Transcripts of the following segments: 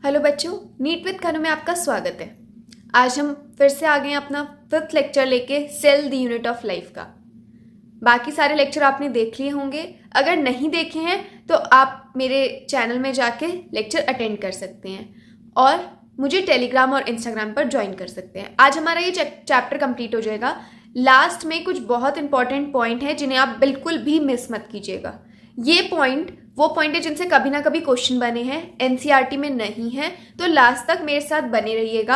Hello बच्चों, NEET with कनु में आपका स्वागत है। आज हम फिर से आ गए हैं अपना 5th लेक्चर लेके cell the unit of life का। बाकी सारे लेक्चर आपने देख लिए होंगे। अगर नहीं देखे हैं तो आप मेरे चैनल में जाके लेक्चर अटेंड कर सकते हैं और मुझे टेलीग्राम और इंस्टाग्राम पर ज्वाइन कर सकते हैं। आज हमारा ये चैप्टर कंप्लीट हो जाएगा। लास्ट में कुछ बहुत इंपॉर्टेंट पॉइंट हैं जिन्हें आप बिल्कुल भी मिस मत कीजिएगा। ये पॉइंट वो पॉइंट है जिनसे कभी ना कभी क्वेश्चन बने हैं, एनसीईआरटी में नहीं है, तो लास्ट तक मेरे साथ बने रहिएगा।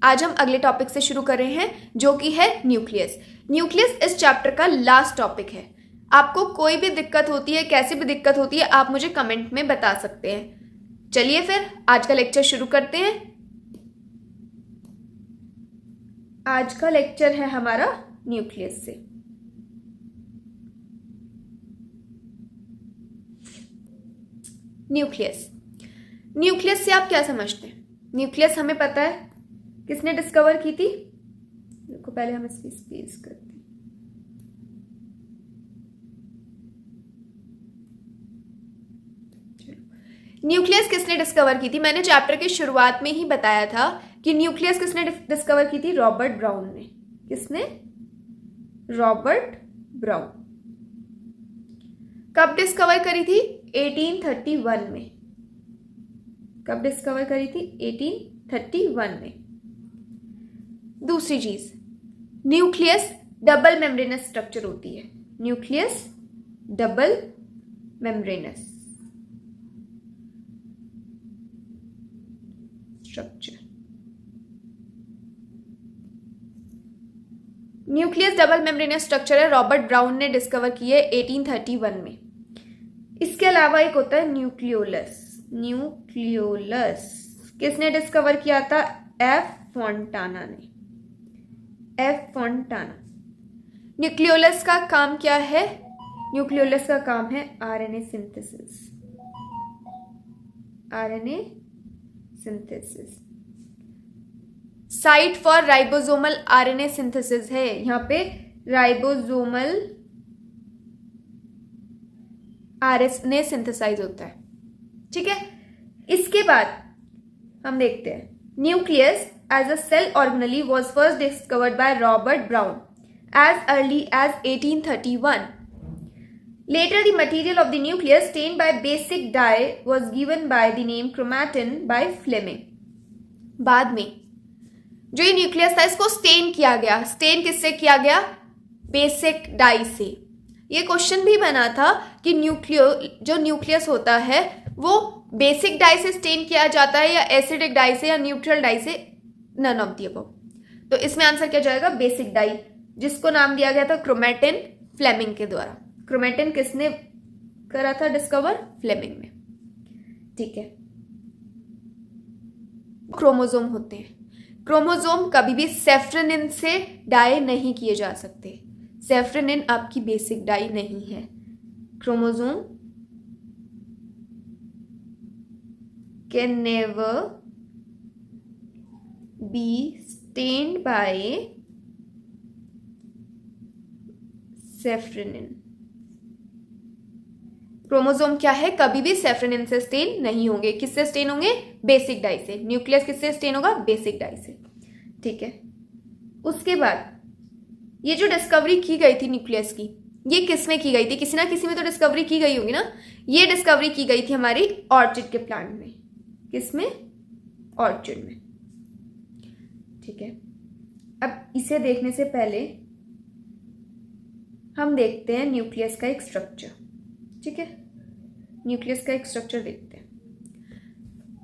आज हम अगले टॉपिक से शुरू कर रहे हैं जो कि है न्यूक्लियस। न्यूक्लियस इस चैप्टर का लास्ट टॉपिक है। आपको कोई भी दिक्कत होती है, कैसी भी दिक्कत होती है, आप मुझे कमेंट में बता सकते हैं। चलिए फिर आज का लेक्चर शुरू करते हैं। आज का लेक्चर है हमारा न्यूक्लियस से। न्यूक्लियस से आप क्या समझते हैं? न्यूक्लियस हमें पता है किसने डिस्कवर की थी। देखो पहले हम इसकी स्पेस करते हैं। न्यूक्लियस किसने डिस्कवर की थी? मैंने चैप्टर की शुरुआत में ही बताया था कि न्यूक्लियस किसने डिस्कवर की थी? रॉबर्ट ब्राउन ने। किसने? Robert brown. कब डिस्कवर करी थी? 1831 में। कब डिस्कवर करी थी? 1831 में। दूसरी चीज, न्यूक्लियस डबल मेम्ब्रेनस स्ट्रक्चर होती है। Nucleus double membranous structure. Nucleus double membranous structure है, रॉबर्ट ब्राउन ने डिस्कवर की है 1831 में। इसके अलावा एक होता है न्यूक्लियोलस। न्यूक्लियोलस किसने डिस्कवर किया था? एफ फॉन्टाना ने। एफ फॉन्टाना। न्यूक्लियोलस का काम क्या है? न्यूक्लियोलस का काम है RNA synthesis. RNA synthesis. Site for ribosomal RNA synthesis है। यहां पे राइबोसोमल आरएनए सिंथेसाइज होता है। ठीक है, इसके बाद हम देखते हैं nucleus as a cell organelle was first discovered by Robert Brown as early as 1831. Later the material of the nucleus stained by basic dye was given by the name chromatin by Fleming. बाद में जो ये nucleus था इसको stand किया गया। Stand किससे किया गया? बेसिक डाई से। ये क्वेश्चन भी बना था कि जो न्यूक्लियस होता है वो बेसिक डाई से स्टेन किया जाता है या एसिडिक डाई से या न्यूट्रल डाई से? None of the above. तो इसमें आंसर क्या जाएगा? बेसिक डाई, जिसको नाम दिया गया था क्रोमेटिन, फ्लेमिंग के द्वारा। क्रोमेटिन किसने करा था डिस्कवर? फ्लेमिंग ने। ठीक है, क्रोमोसोम होते हैं। क्रोमोसोम कभी भी सेफ्रेनिन से डाई नहीं किए जा सकते। सेफ्रेनिन आपकी बेसिक डाई नहीं है। Chromosome can never be stained by safranin. Chromosome क्या है? कभी भी सेफ्रेनिन से स्टेन नहीं होंगे। किससे स्टेन होंगे? बेसिक डाई से। न्यूक्लियस किससे स्टेन होगा? बेसिक डाई से। ठीक है, उसके बाद ये जो डिस्कवरी की गई थी न्यूक्लियस की, ये किस में की गई थी? किसी ना किसी में तो डिस्कवरी की गई होगी ना। ये डिस्कवरी की गई थी हमारी ऑर्चिड के प्लांट में। किसमें? ऑर्चिड में। ठीक है, अब इसे देखने से पहले हम देखते हैं न्यूक्लियस का एक स्ट्रक्चर। ठीक है, न्यूक्लियस का एक स्ट्रक्चर देखते हैं।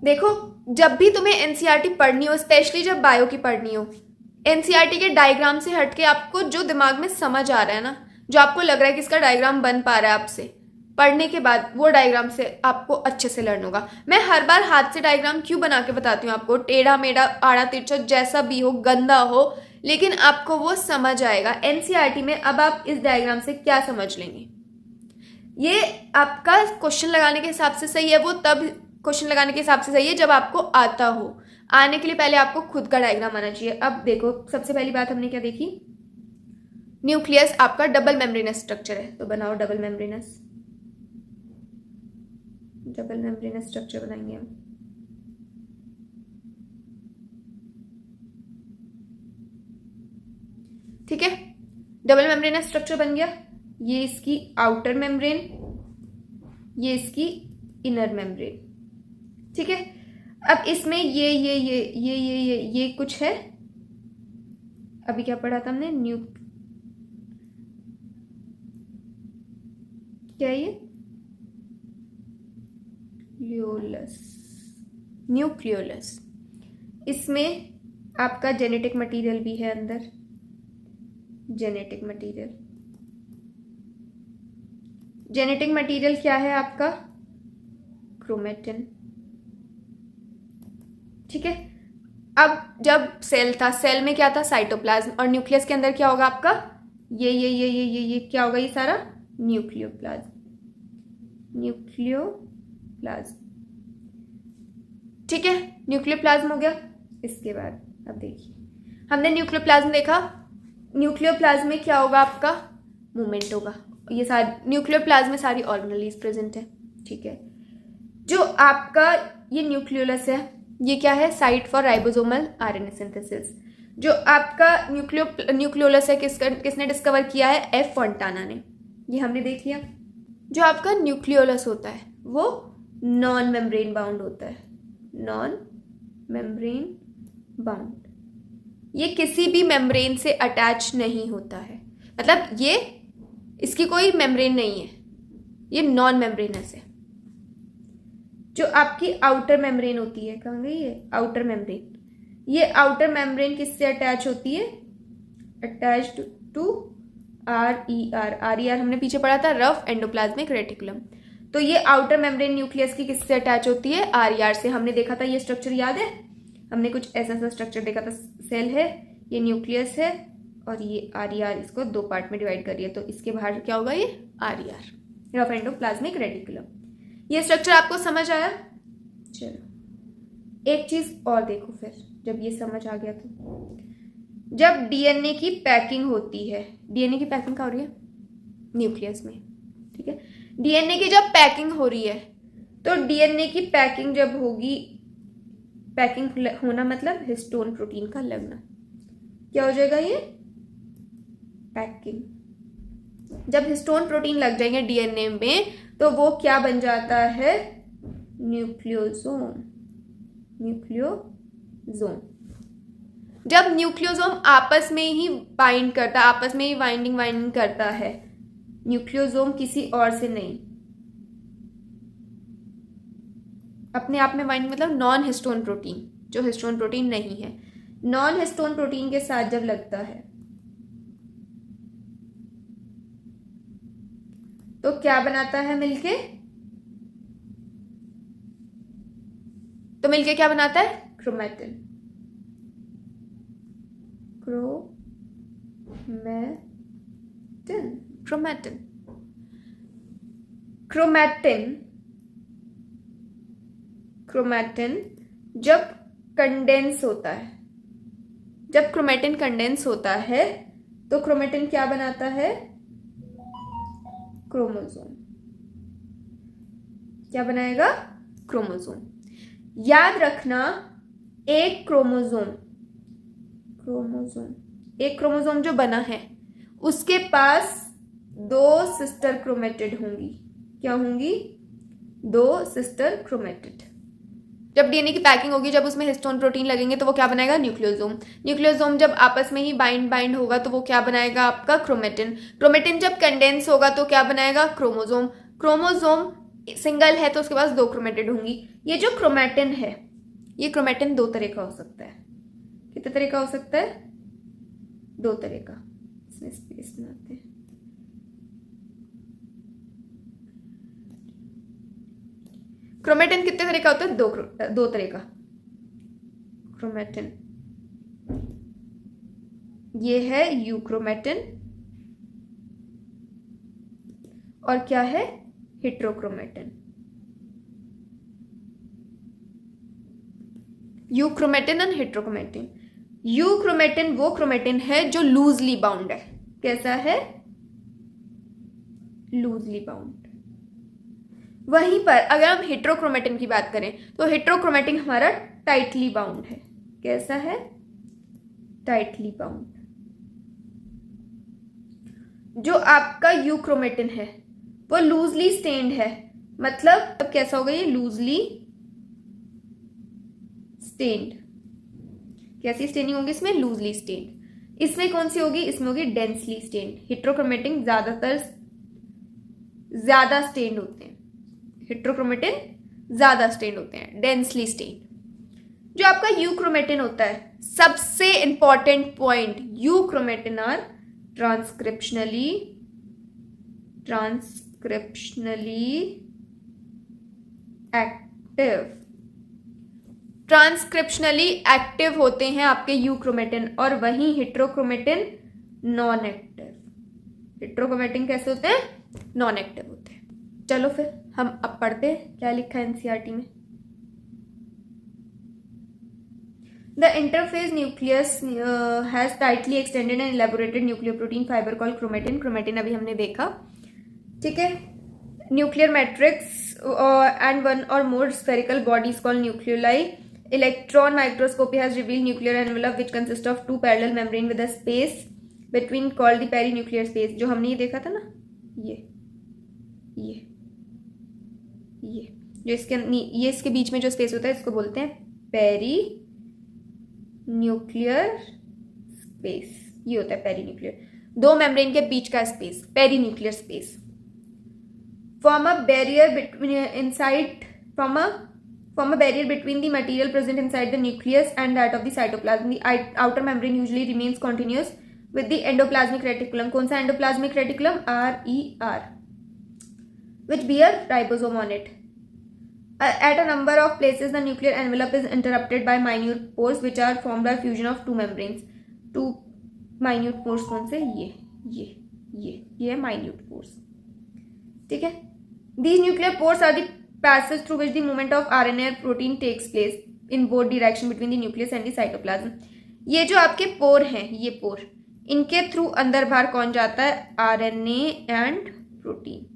देखो, जब भी तुम्हें एनसीईआरटी पढ़नी हो, स्पेशली जब बायो की पढ़नी हो, एनसीईआरटी के डायग्राम से हटके आपको जो दिमाग में समझ आ रहा है ना, जो आपको लग रहा है कि इसका डायग्राम बन पा रहा है आपसे, पढ़ने के बाद वो डायग्राम से आपको अच्छे से लर्न होगा। मैं हर बार हाथ से डायग्राम क्यों बना के बताती हूँ आपको? टेढ़ा मेढ़ा, आड़ा तिरछा, जैसा भी हो, गंदा हो, लेकिन आपको वो समझ आएगा। एनसीईआरटी में अब आप इस डायग्राम से क्या समझ लेंगे? ये आपका क्वेश्चन लगाने के हिसाब से सही है, वो तब क्वेश्चन लगाने के हिसाब से सही है जब आपको आता हो। आने के लिए पहले आपको खुद का डायग्राम आना चाहिए। अब देखो, सबसे पहली बात हमने क्या देखी? न्यूक्लियस आपका डबल मेम्ब्रेनस स्ट्रक्चर है, तो बनाओ double membranous. Double membranous structure बनाएंगे हम। ठीक है, डबल मेम्ब्रेनस स्ट्रक्चर बन गया। ये इसकी आउटर मेम्ब्रेन, ये इसकी इनर मेम्ब्रेन, ठीक है। अब इसमें ये कुछ है। अभी क्या पढ़ा था हमने, क्या है ये, न्यूक्लियोलस। इसमें आपका जेनेटिक मटेरियल भी है अंदर, जेनेटिक मटेरियल क्या है आपका, क्रोमेटिन, ठीक है। अब जब सेल था, सेल में क्या था, साइटोप्लाज्म, और न्यूक्लियस के अंदर क्या होगा आपका, ये क्या होगा, ये सारा न्यूक्लियोप्लाज्म, ठीक है। न्यूक्लियोप्लाज्म हो गया। इसके बाद अब देखिए, हमने न्यूक्लियोप्लाज्म देखा, न्यूक्लियोप्लाज्म में क्या होगा आपका, मूवमेंट होगा। ये सारी न्यूक्लियोप्लाज्म में सारी ऑर्गेनेल्स प्रेजेंट है, ठीक है। जो आपका ये न्यूक्लियोलस है, ये क्या है, site for ribosomal RNA synthesis. जो आपका न्यूक्लियोलस है, किसने डिस्कवर किया है, एफ फॉन्टाना ने। ये हमने देख लिया। जो आपका न्यूक्लियोलस होता है वो नॉन मेम्ब्रेन बाउंड होता है, नॉन मेम्ब्रेन बाउंड। ये किसी भी मेम्ब्रेन से अटैच नहीं होता है, मतलब ये इसकी कोई मेम्ब्रेन नहीं है, ये नॉन मेम्ब्रेनस है। जो आपकी आउटर मेम्ब्रेन होती है, कहाँ गई ये आउटर मेम्ब्रेन, ये आउटर मेम्ब्रेन किससे अटैच होती है, अटैच्ड टू RER हमने पीछे पढ़ा था, रफ एंडोप्लाज्मिक रेटिकुलम। तो ये आउटर मेम्ब्रेन न्यूक्लियस की किससे अटैच होती है, RER से। हमने देखा था ये स्ट्रक्चर, याद है, हमने कुछ ऐसा स्ट्रक्चर देखा था। सेल है, ये न्यूक्लियस है, और ये RER इसको दो पार्ट में डिवाइड करिए, तो इसके बाहर क्या होगा, ये RER, रफ एंडोप्लाज्मिक रेटिकुलम। ये स्ट्रक्चर आपको समझ आया। चलो एक चीज और देखो फिर, जब ये समझ आ गया तो जब डीएनए की पैकिंग होती है, डीएनए की पैकिंग कहाँ हो रही है, न्यूक्लियस में, ठीक है। डीएनए की जब पैकिंग हो रही है, तो डीएनए की पैकिंग जब होगी, पैकिंग होना मतलब हिस्टोन प्रोटीन का लगना, क्या हो जाएगा ये, पैकिंग। जब हिस्टोन प्रोटीन लग जाएंगे डीएनए में, तो वो क्या बन जाता है, न्यूक्लियोसोम। जब न्यूक्लियोसोम आपस में ही बाइंड करता है, आपस में ही वाइंडिंग करता है, न्यूक्लियोसोम किसी और से नहीं, अपने आप में बाइंडिंग मतलब नॉन हिस्टोन प्रोटीन, जो हिस्टोन प्रोटीन नहीं है, नॉन हिस्टोन प्रोटीन के साथ जब लगता है तो क्या बनाता है मिलके, तो मिलके क्या बनाता है, क्रोमेटिन। क्रोमेटिन जब कंडेंस होता है, जब क्रोमेटिन कंडेंस होता है तो क्रोमेटिन क्या बनाता है, क्रोमोसोम। क्या बनाएगा, क्रोमोसोम। याद रखना, एक क्रोमोसोम जो बना है उसके पास दो सिस्टर क्रोमेटिड होंगी। क्या होंगी, दो सिस्टर क्रोमेटिड। जब डीएनए की पैकिंग होगी, जब उसमें हिस्टोन प्रोटीन लगेंगे तो वो क्या बनाएगा, न्यूक्लियोसोम जब आपस में ही बाइंड होगा तो वो क्या बनाएगा आपका, क्रोमेटिन जब कंडेंस होगा तो क्या बनाएगा, क्रोमोसोम सिंगल है तो उसके पास दो क्रोमेटिड होंगी। ये जो क्रोमेटिन है, ये क्रोमेटिन दो तरह का हो सकता है। कितने तरह का हो सकता है, दो तरह का। इसमें स्पेस बनाते हैं। क्रोमेटिन कितने तरह का होता है, दो तरह का क्रोमेटिन। ये है यूक्रोमेटिन और क्या है, हेट्रोक्रोमेटिन। यूक्रोमेटिन और हेट्रोक्रोमेटिन। यूक्रोमेटिन वो क्रोमेटिन है जो लूजली बाउंड है। कैसा है, लूजली बाउंड। वहीं पर अगर हम हेट्रोक्रोमेटिन की बात करें तो हेट्रोक्रोमेटिन हमारा टाइटली बाउंड है। कैसा है, टाइटली बाउंड। जो आपका यूक्रोमेटिन है वो लूजली स्टेन्ड है, मतलब अब कैसा होगा ये, लूजली स्टेन्ड। कैसी स्टेनिंग होगी इसमें, लूजली स्टेन्ड। इसमें कौन सी होगी, इसमें होगी डेंसली स्टेन्ड। हेट्रोक्रोमेटिन ज्यादातर ज्यादा स्टेन्ड होते हैं, हेट्रोक्रोमेटिन ज्यादा स्टेन्ड होते हैं, डेंसली स्टेन्ड। जो आपका यूक्रोमेटिन होता है, सबसे important point, euchromatin are transcriptionally active. Transcriptionally active होते हैं आपके यूक्रोमेटिन, और वहीं हेट्रोक्रोमेटिन नॉन एक्टिव। हेट्रोक्रोमेटिन कैसे होते हैं, नॉन एक्टिव होते हैं। चलो फिर हम अब पढ़ते हैं क्या लिखा है एनसीईआरटी में। The interphase nucleus has tightly extended and elaborated nucleoprotein fiber called chromatin. Chromatin अभी हमने देखा, ठीक है। Nuclear matrix and one or more spherical bodies called nucleoli. Electron microscopy has revealed nuclear envelope which consists of two parallel membrane with a space between called the perinuclear space. जो हमने ये देखा था ना, ये जो इसके बीच में जो स्पेस होता है इसको बोलते हैं पेरी न्यूक्लियर स्पेस। ये होता है पेरीन्यूक्लियर, दो मेम्ब्रेन के बीच का space, perinuclear space. Form a barrier between the material present inside the nucleus and that of the cytoplasm. The outer membrane usually remains continuous with the endoplasmic reticulum. कौन सा endoplasmic reticulum, RER, which bear ribosome on it. At a number of places, the nuclear envelope is interrupted by minute pores, which are formed by fusion of two membranes. Two minute pores कौन से, ये है minute pores, ठीक है। These nuclear pores are the passage through which the movement of RNA protein takes place in both direction between the nucleus and the cytoplasm. ये जो आपके पोर हैं, ये पोर, इनके थ्रू अंदर बाहर कौन जाता है, RNA एंड प्रोटीन।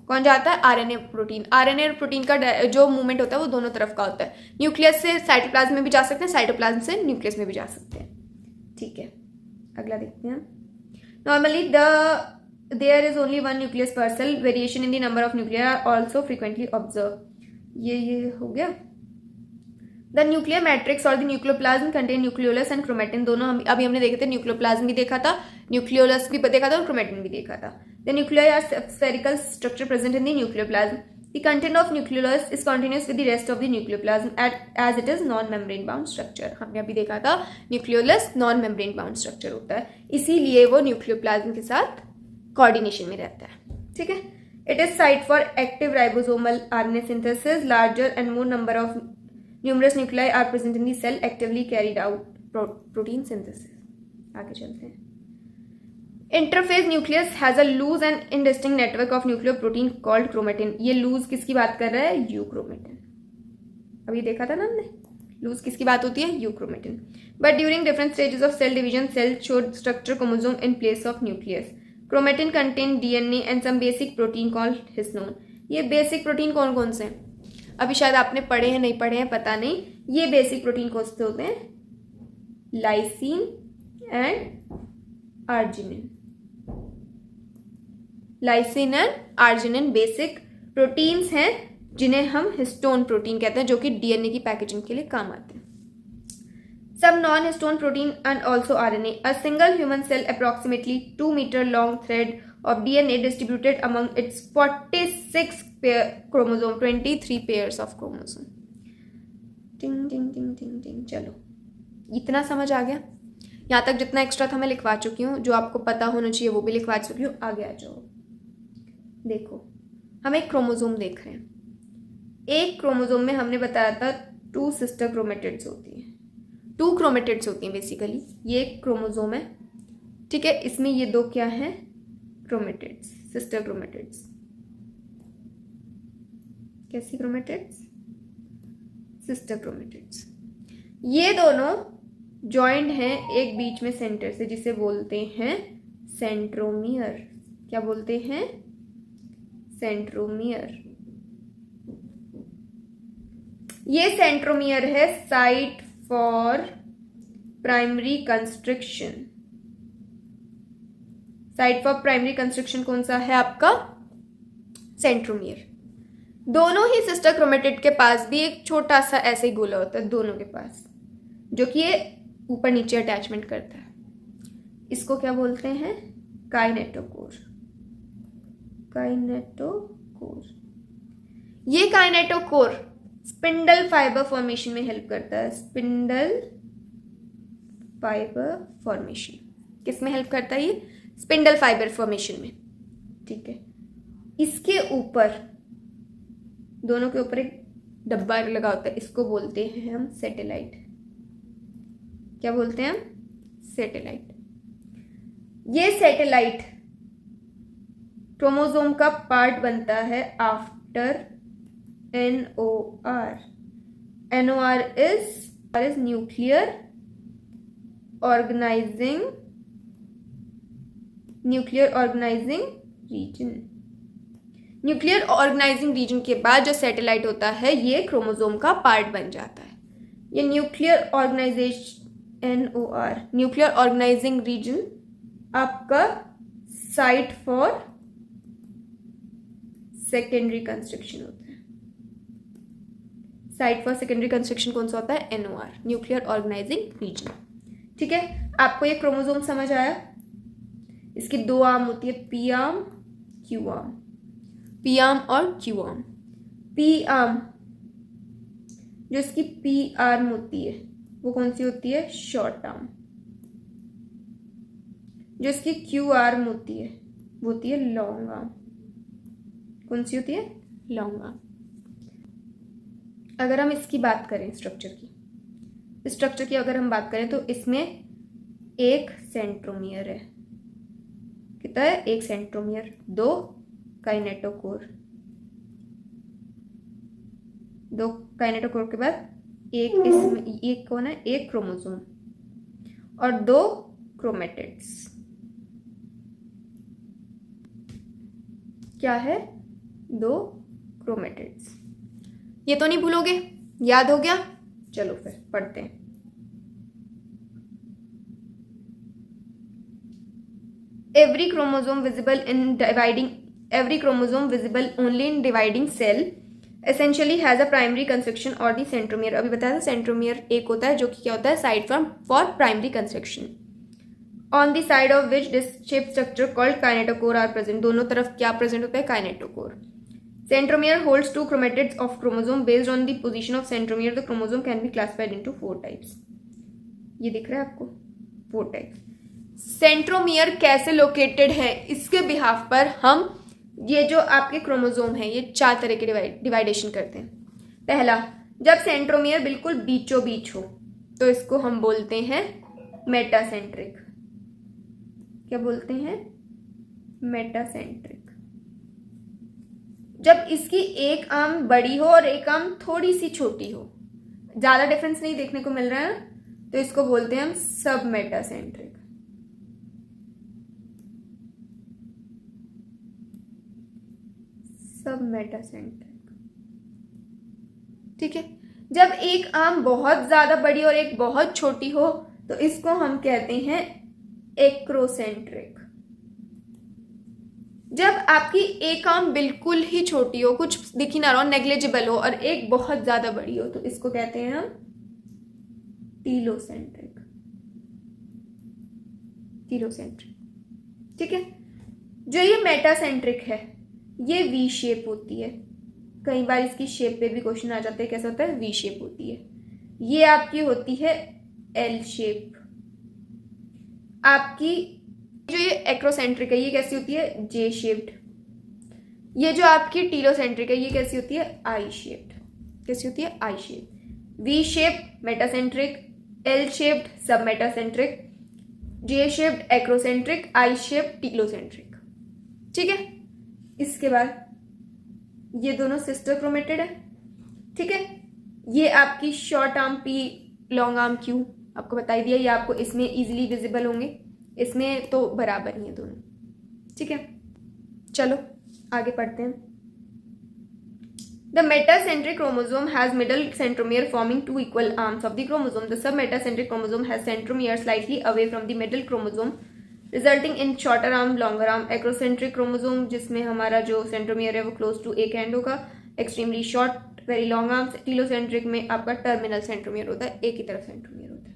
कौन जाता है, आरएनए प्रोटीन। आरएनए प्रोटीन का जो मूवमेंट होता है वो दोनों तरफ का होता है, न्यूक्लियस से साइटोप्लाज्म में भी जा सकते हैं, साइटोप्लाज्म से न्यूक्लियस में भी जा सकते हैं, ठीक है। अगला देखते हैं। Normally there is only one nucleus per cell, variation in the number of nuclear are also frequently observe. ये हो गया। द न्यूक्लियर मैट्रिक्स और the nucleoplasm contain nucleolus and chromatin. दोनों अभी हमने देखे थे, न्यूक्लियोप्लाज्म भी देखा था, न्यूक्लियोलस भी देखा था और क्रोमेटिन भी देखा था। The nuclei are spherical structure present in the nucleoplasm. The content of nucleolus is continuous with the rest of the nucleoplasm as it is non membrane bound structure. हमने अभी देखा था nucleolus non membrane bound structure होता है, इसीलिए वो nucleoplasm के साथ कोऑर्डिनेशन में रहता है, ठीक है। It is site for active ribosomal RNA synthesis. Larger and more number of numerous nuclei are present in the cell actively carried out protein synthesis. आगे चलते हैं। Interphase nucleus has a loose and indistinct network of nucleoprotein called chromatin. ये loose किसकी बात कर रहा है, euchromatin. अभी देखा था ना हमने, loose किसकी बात होती है, euchromatin. But during different stages of cell division, cell showed structure chromosome in place of nucleus. Chromatin contain DNA and some basic protein called histone. ये basic protein कौन कौन से हैं, अभी शायद आपने पढ़े हैं, नहीं पढ़े हैं पता नहीं। ये बेसिक प्रोटीन कौन से होते हैं, lysine and arginine. Lysine and arginine basic proteins हैं जिन्हें हम हिस्टोन प्रोटीन कहते हैं, जो कि डीएनए की पैकेजिंग के लिए काम आते हैं। सब non histone protein and also RNA. A single human cell approximately 2 metre long thread of DNA distributed among its 46 chromosome, 23 pairs of chromosome. टिंग टिंग टिंग टिंग टिंग। चलो इतना समझ आ गया। यहाँ तक जितना एक्स्ट्रा था मैं लिखवा चुकी हूँ, जो आपको पता होना चाहिए वो भी लिखवा चुकी हूँ। आगे आ जाओ, देखो हम एक क्रोमोसोम देख रहे हैं। एक क्रोमोसोम में हमने बताया था 2 सिस्टर क्रोमेटिड्स होती हैं, 2 क्रोमेटिड्स होती हैं बेसिकली। ये एक क्रोमोसोम है, ठीक है। इसमें ये 2 क्या है, क्रोमेटिड्स, सिस्टर क्रोमेटिड्स। कैसी क्रोमेटिड्स, सिस्टर क्रोमेटिड्स। ये दोनों जॉइंट हैं एक बीच में सेंटर से, जिसे बोलते हैं सेंट्रोमियर। क्या बोलते हैं, सेंट्रोमियर। ये सेंट्रोमियर है site for primary construction, site for primary construction कौन सा है आपका? सेंट्रोमियर। दोनों ही सिस्टर क्रोमेटिड के पास भी एक छोटा सा ऐसे ही गोला होता है दोनों के पास, जो कि ये ऊपर नीचे अटैचमेंट करता है। इसको क्या बोलते हैं? काइनेटोकोर। काइनेटोकोर। ये काइनेटोकोर स्पिंडल फाइबर फॉर्मेशन में हेल्प करता है। स्पिंडल फाइबर फॉर्मेशन किस में हेल्प करता है? ये स्पिंडल फाइबर फॉर्मेशन में। ठीक है, इसके ऊपर, दोनों के ऊपर एक डब्बा लगा होता है, इसको बोलते हैं हम सैटेलाइट। क्या बोलते हैं हम? सैटेलाइट। ये सैटेलाइट क्रोमोसोम का पार्ट बनता है after NOR. NOR is nuclear organizing region. Nuclear organizing region के बाद जो सैटेलाइट होता है ये क्रोमोसोम का पार्ट बन जाता है। ये न्यूक्लियर ऑर्गेनाइजिंग रीजन आपका साइट फॉर सेकेंडरी कंस्ट्रक्शन होता है। साइट फॉर सेकेंडरी कंस्ट्रक्शन कौन सा होता है? NOR, nuclear organizing region. ठीक है, आपको ये क्रोमोसोम समझ आया? इसकी दो आर्म होती है, P arm, Q arm. P arm और क्यू आर्म। पी आर्म, जो इसकी पी आर्म होती है वो कौन सी होती है? Short arm. जो इसकी क्यू आर्म होती है वो होती है लॉन्ग आर्म। कौन सी होती है? Long arm. अगर हम इसकी बात करें स्ट्रक्चर की अगर हम बात करें तो इसमें एक सेंट्रोमियर है। कितना है? एक सेंट्रोमियर, दो काइनेटोकोर। दो काइनेटोकोर के बाद एक इसमें एक कौन है? एक क्रोमोसोम और दो क्रोमेटिड्स। क्या है? दो क्रोमेटिड्स। ये तो नहीं भूलोगे? याद हो गया? चलो फिर पढ़ते हैं। Every chromosome visible only in dividing cell essentially has a primary construction or the centromere. अभी बताया था सेंट्रोमियर एक होता है जो कि क्या होता है? Site for primary construction. On the side of which disc shape structure called kinetochore are present. दोनों तरफ क्या प्रेजेंट होता है? Kinetochore. Centromere holds two chromatids of chromosome. Based on the position of centromere, the chromosome can be classified into 4 types. ये दिख रहा है आपको? 4 types. सेंट्रोमियर कैसे लोकेटेड है इसके बिहाफ पर हम ये जो आपके क्रोमोसोम है ये 4 तरह के डिवाइडेशन करते हैं। पहला, जब सेंट्रोमियर बिल्कुल बीचों बीच हो तो इसको हम बोलते हैं मेटासेंट्रिक। क्या बोलते हैं? मेटासेंट्रिक। जब इसकी एक आर्म बड़ी हो और एक आर्म थोड़ी सी छोटी हो, ज्यादा डिफरेंस नहीं देखने को मिल रहा है, तो इसको बोलते हैं हम सब मेटासेंट्रिक। सब मेटासेंट्रिक। ठीक है, जब एक आर्म बहुत ज्यादा बड़ी और एक बहुत छोटी हो तो इसको हम कहते हैं एक्रोसेंट्रिक। जब आपकी एक आर्म बिल्कुल ही छोटी हो, कुछ दिख ही ना रहा हो, नेग्लिजिबल हो, और एक बहुत ज्यादा बड़ी हो तो इसको कहते हैं हम टीलोसेंट्रिक। टीलोसेंट्रिक। ठीक है, जो ये मेटासेंट्रिक है ये वी शेप होती है। कई बार इसकी शेप पे भी क्वेश्चन आ जाते हैं, कैसा होता है? वी शेप होती है। ये आपकी होती है एल शेप। आपकी जो ये एक्रोसेंट्रिक है ये कैसी होती है? J shaped. ये जो आपकी टीलोसेंट्रिक है ये कैसी होती है? I shaped. कैसी होती है? I shape. V shape metacentric, L shaped sub metacentric, J shaped acrocentric, I shaped telocentric. ठीक है, इसके बाद ये दोनों सिस्टर क्रोमेटिड है। ठीक है, ये आपकी short arm P, long arm Q आपको बता ही दिया। ये आपको इसमें इजीली विजिबल होंगे, इसमें तो बराबर ही है दोनों। ठीक है, चलो आगे पढ़ते हैं। The metacentric chromosome has middle centromere forming 2 equal arms of the chromosome. The submetacentric chromosome has centromere slightly away from the middle chromosome. Resulting in shorter arm longer arm. Acrocentric chromosome जिसमें हमारा जो centromere है वो close to एक and होगा, extremely short very long arm. Telocentric में आपका terminal centromere होता है, एक ही तरफ सेंट्रोमियर होता है।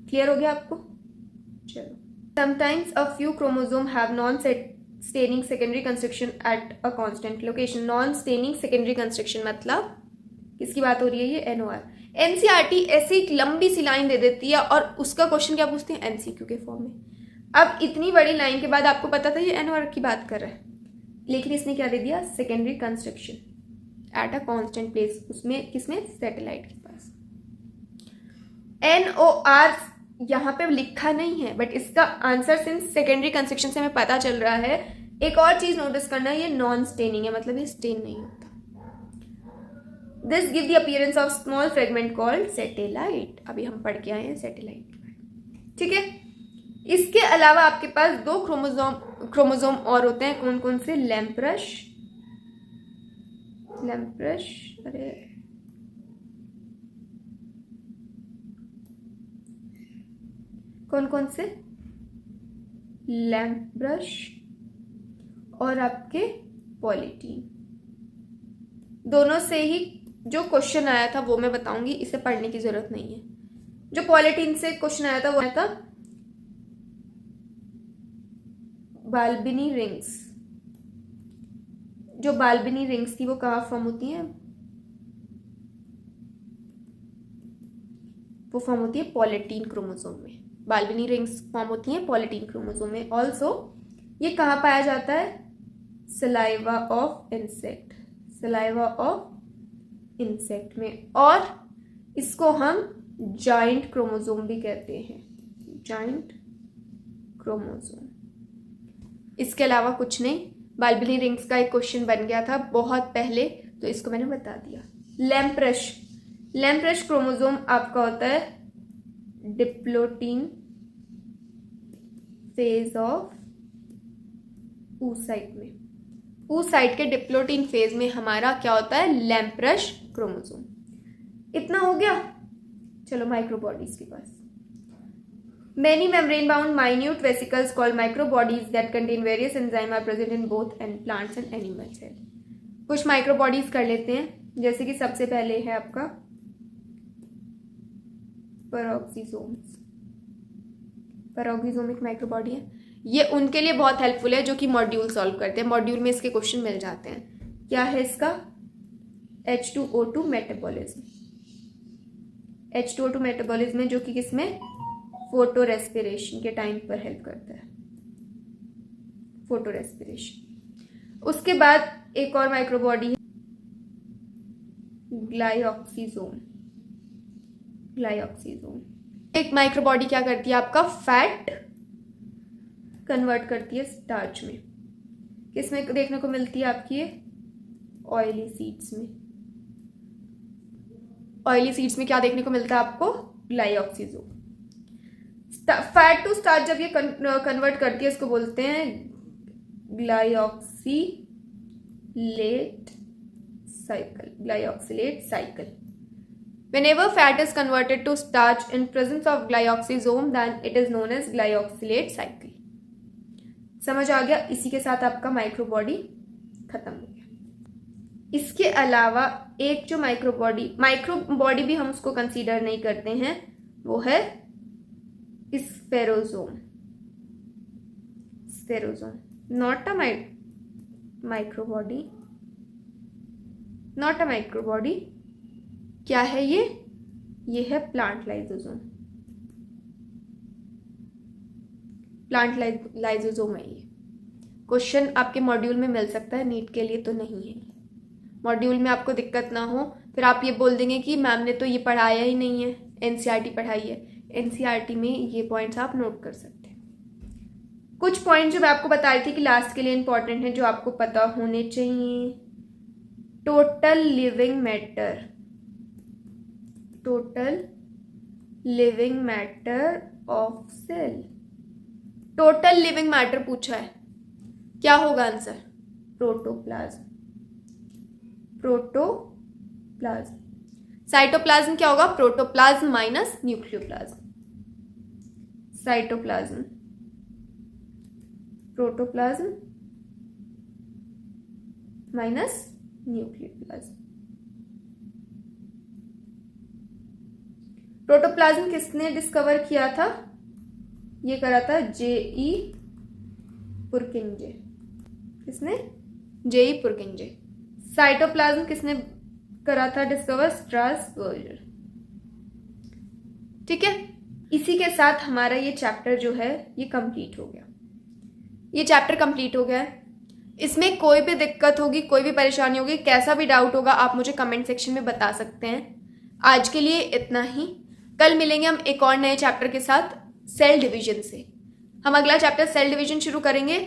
क्लियर हो गया आपको? चलो, sometimes a few chromosome have non staining secondary constriction at a constant location. Non staining secondary constriction मतलब किसकी बात हो रही है? ये NOR। एनसीईआरटी ऐसी एक लंबी सी लाइन दे देती है और उसका क्वेश्चन क्या पूछते हैं? MCQ के फॉर्म में। अब इतनी बड़ी लाइन के बाद आपको पता था ये NOR की बात कर रहा है, लेकिन इसने क्या दे दिया? Secondary constriction at a constant place. उसमें किसमें? सैटेलाइट के पास। NOR यहाँ पे लिखा नहीं है, बट इसका आंसर सिंस सेकेंडरी कंस्ट्रक्शन से हमें पता चल रहा है। एक और चीज नोटिस करना, ये नॉन स्टेनिंग है, मतलब ये स्टेन नहीं होता। This give the appearance of small fragment called satellite. अभी हम पढ़ के आए हैं सैटेलाइट, ठीक है। इसके अलावा आपके पास दो क्रोमोसोम और होते हैं, कौन कौन से? लैम्प्रश, अरे कौन कौन से? लैम्प्रश और आपके पॉलीटीन। दोनों से ही जो क्वेश्चन आया था वो मैं बताऊंगी, इसे पढ़ने की जरूरत नहीं है। जो पॉलीटीन से क्वेश्चन आया था वो आया था बाल्बिनी रिंग्स। जो बाल्बिनी रिंग्स थी वो कहाँ फॉर्म होती हैं? वो फॉर्म होती है पॉलीटीन क्रोमोसोम में। बाल्बिनी रिंग्स फॉर्म होती हैं पॉलीटीन क्रोमोसोम में। ऑल्सो ये कहाँ पाया जाता है? Saliva of insect, saliva of insect में। और इसको हम जॉइंट क्रोमोसोम भी कहते हैं, जॉइंट क्रोमोसोम। इसके अलावा कुछ नहीं। बाल्बिनी रिंग्स का एक क्वेश्चन बन गया था बहुत पहले, तो इसको मैंने बता दिया। लैम्प्रश क्रोमोसोम आपका होता है डिप्लोटीन फेज ऑफ oocyte में। oocyte के डिप्लोटीन फेज में हमारा क्या होता है? लैम्प्रश क्रोमोसोम। इतना हो गया। चलो माइक्रोबॉडीज के पास। Many membrane-bound minute vesicles called microbodies that contain various enzymes are present in both plants and animal cell. कुछ माइक्रोबॉडीज कर लेते हैं, जैसे कि सबसे पहले है आपका पेरोक्सिसोम्स। पेरोक्सिसोम एक माइक्रोबॉडी है। ये उनके लिए बहुत हेल्पफुल है जो कि मॉड्यूल सॉल्व करते हैं। मॉड्यूल में इसके क्वेश्चन मिल जाते हैं। क्या है इसका? H2O2 metabolism. H2O2 मेटाबॉलिज्म में जो कि किसमें? फोटो रेस्पिरेशन के टाइम पर हेल्प करता है, फोटो रेस्पिरेशन। उसके बाद एक और माइक्रोबॉडी है ग्लाइऑक्सीजोम। एक माइक्रोबॉडी क्या करती है? आपका फैट कन्वर्ट करती है स्टार्च में। किसमें देखने को मिलती है? आपकी ऑयली सीड्स में। ऑयली सीड्स में क्या देखने को मिलता है आपको? ग्लाइऑक्सीजोम। फैट टू स्टार्च जब ये कन्वर्ट करती है, इसको बोलते हैं glyoxylate cycle. Whenever fat is converted to starch in presence of glyoxysome, then it is known as glyoxylate cycle. समझ आ गया? इसी के साथ आपका माइक्रोबॉडी खत्म हो गया। इसके अलावा एक जो माइक्रोबॉडी भी हम उसको कंसीडर नहीं करते हैं, वो है spherosome. Not a microbody, not a microbody. क्या है ये है प्लांट लाइसोसोम। प्लांट लाइसोसोम है ये। क्वेश्चन आपके मॉड्यूल में मिल सकता है, नीट के लिए तो नहीं है। मॉड्यूल में आपको दिक्कत ना हो, फिर आप ये बोल देंगे कि मैम ने तो ये पढ़ाया ही नहीं है, एनसीईआरटी पढ़ाई है। एनसीईआरटी में ये पॉइंट्स आप नोट कर सकते हैं। कुछ पॉइंट जो मैं आपको बता रही थी कि लास्ट के लिए इंपॉर्टेंट है, जो आपको पता होने चाहिए। Total living matter of cell. Total living matter पूछा है, क्या होगा आंसर? प्रोटोप्लाज्म। साइटोप्लाज्म क्या होगा? Protoplasm minus nucleoplasm. Cytoplasm protoplasm minus nuclear plasm. Protoplasm किसने डिस्कवर किया था? ये करा था J.E. पुरकिंजे। किसने? J.E. पुरकिंजे। साइटोप्लाज्म किसने करा था डिस्कवर? स्ट्रासबर्गर। ठीक है, इसी के साथ हमारा ये चैप्टर जो है ये कंप्लीट हो गया। ये चैप्टर कंप्लीट हो गया है। इसमें कोई भी दिक्कत होगी, कोई भी परेशानी होगी, कैसा भी डाउट होगा, आप मुझे कमेंट सेक्शन में बता सकते हैं। आज के लिए इतना ही। कल मिलेंगे हम एक और नए चैप्टर के साथ, सेल डिवीजन से। हम अगला चैप्टर सेल डिवीजन शुरू करेंगे।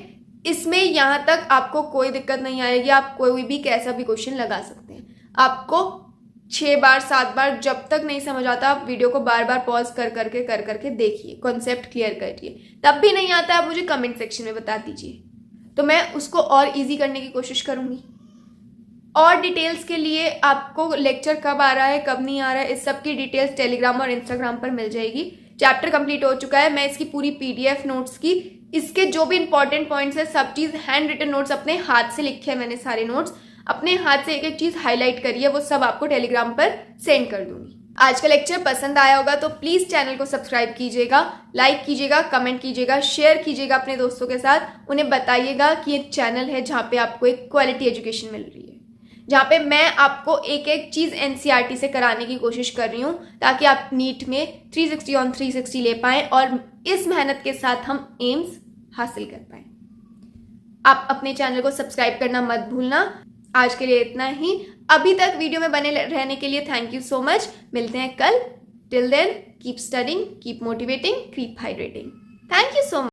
इसमें यहाँ तक आपको कोई दिक्कत नहीं आएगी, आप कोई भी कैसा भी क्वेश्चन लगा सकते हैं। आपको 6 बार 7 बार जब तक नहीं समझ आता, आप वीडियो को बार बार पॉज कर करके देखिए, कॉन्सेप्ट क्लियर करिए। तब भी नहीं आता, आप मुझे कमेंट सेक्शन में बता दीजिए, तो मैं उसको और इजी करने की कोशिश करूंगी। और डिटेल्स के लिए आपको लेक्चर कब आ रहा है, कब नहीं आ रहा है, इस सब की डिटेल्स टेलीग्राम और इंस्टाग्राम पर मिल जाएगी। चैप्टर कंप्लीट हो चुका है, मैं इसकी पूरी PDF नोट्स की, इसके जो भी इंपॉर्टेंट पॉइंट्स है, सब चीज हैंड रिटन नोट्स अपने हाथ से लिखे हैं मैंने, सारे नोट्स अपने हाथ से एक एक चीज हाईलाइट करी है, वो सब आपको टेलीग्राम पर सेंड कर दूंगी। आज का लेक्चर पसंद आया होगा तो प्लीज चैनल को सब्सक्राइब कीजिएगा, लाइक कीजिएगा, कमेंट कीजिएगा, शेयर कीजिएगा अपने दोस्तों के साथ। उन्हें बताइएगा कि एक चैनल है जहाँ पे आपको एक क्वालिटी एजुकेशन मिल रही है, जहाँ पे मैं आपको एक एक चीज NCERT से कराने की कोशिश कर रही हूँ, ताकि आप नीट में 360 on 360 ले पाएं और इस मेहनत के साथ हम एम्स हासिल कर पाएं। आप अपने चैनल को सब्सक्राइब करना मत भूलना। आज के लिए इतना ही। अभी तक वीडियो में बने रहने के लिए थैंक यू सो मच। मिलते हैं कल। Till then keep studying, keep motivating, keep hydrating. Thank you so much.